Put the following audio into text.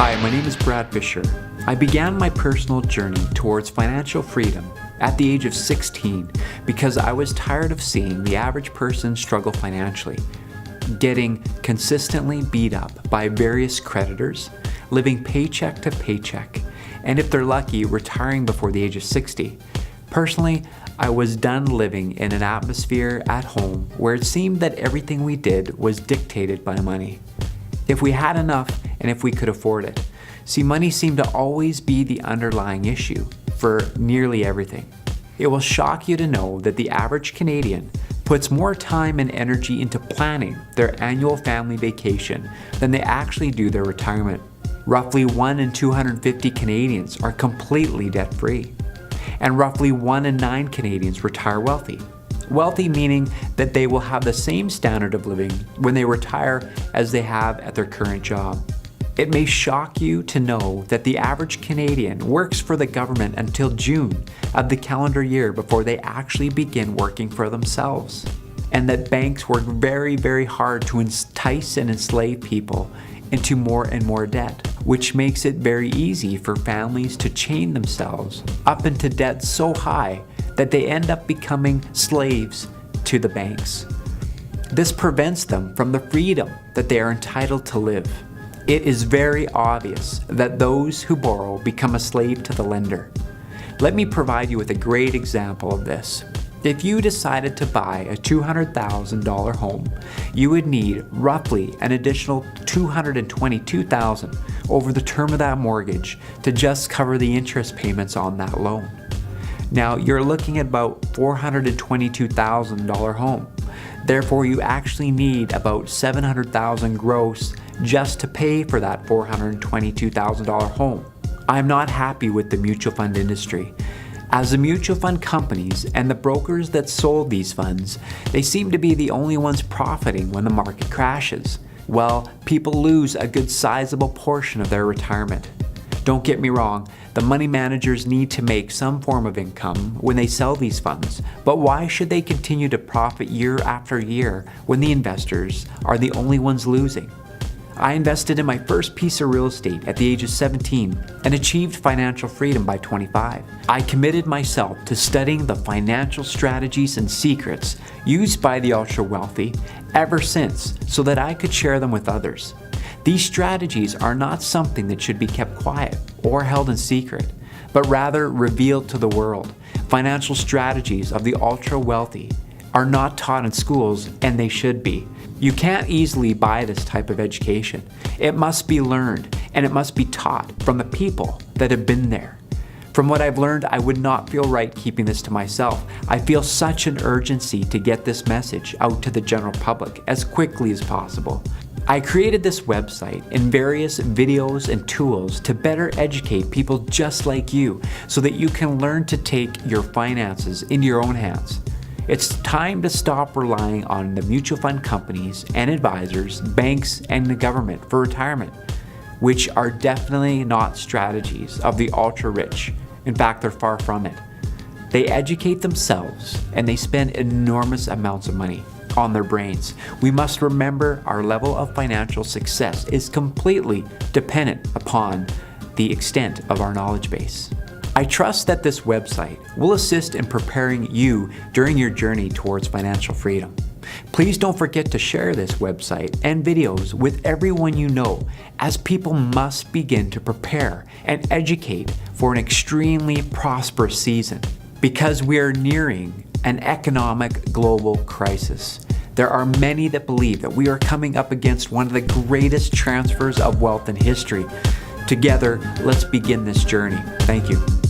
Hi, my name is Brad Fisher. I began my personal journey towards financial freedom at the age of 16 because I was tired of seeing the average person struggle financially, getting consistently beat up by various creditors, living paycheck to paycheck, and if they're lucky, retiring before the age of 60. Personally, I was done living in an atmosphere at home where it seemed that everything we did was dictated by money. If we had enough and if we could afford it. See, money seemed to always be the underlying issue for nearly everything. It will shock you to know that the average Canadian puts more time and energy into planning their annual family vacation than they actually do their retirement. Roughly 1 in 250 Canadians are completely debt-free, and roughly 1 in 9 Canadians retire wealthy. Wealthy meaning that they will have the same standard of living when they retire as they have at their current job. It may shock you to know that the average Canadian works for the government until June of the calendar year before they actually begin working for themselves, and that banks work very, very hard to entice and enslave people into more and more debt, which makes it very easy for families to chain themselves up into debt so high that they end up becoming slaves to the banks. This prevents them from the freedom that they are entitled to live. It is very obvious that those who borrow become a slave to the lender. Let me provide you with a great example of this. If you decided to buy a $200,000 home, you would need roughly an additional $222,000 over the term of that mortgage to just cover the interest payments on that loan. Now, you're looking at about $422,000 home. Therefore, you actually need about $700,000 gross just to pay for that $422,000 home. I'm not happy with the mutual fund industry. As the mutual fund companies and the brokers that sold these funds, they seem to be the only ones profiting when the market crashes. Well, people lose a good sizable portion of their retirement. Don't get me wrong, the money managers need to make some form of income when they sell these funds, but why should they continue to profit year after year when the investors are the only ones losing? I invested in my first piece of real estate at the age of 17 and achieved financial freedom by 25. I committed myself to studying the financial strategies and secrets used by the ultra-wealthy ever since so that I could share them with others. These strategies are not something that should be kept quiet or held in secret, but rather revealed to the world. Financial strategies of the ultra-wealthy are not taught in schools, and they should be. You can't easily buy this type of education. It must be learned, and it must be taught from the people that have been there. From what I've learned, I would not feel right keeping this to myself. I feel such an urgency to get this message out to the general public as quickly as possible. I created this website and various videos and tools to better educate people just like you so that you can learn to take your finances into your own hands. It's time to stop relying on the mutual fund companies and advisors, banks, and the government for retirement, which are definitely not strategies of the ultra-rich. In fact, they're far from it. They educate themselves and they spend enormous amounts of money on their brains. We must remember our level of financial success is completely dependent upon the extent of our knowledge base. I trust that this website will assist in preparing you during your journey towards financial freedom. Please don't forget to share this website and videos with everyone you know, as people must begin to prepare and educate for an extremely prosperous season. Because we are nearing an economic global crisis, there are many that believe that we are coming up against one of the greatest transfers of wealth in history. Together, let's begin this journey. Thank you.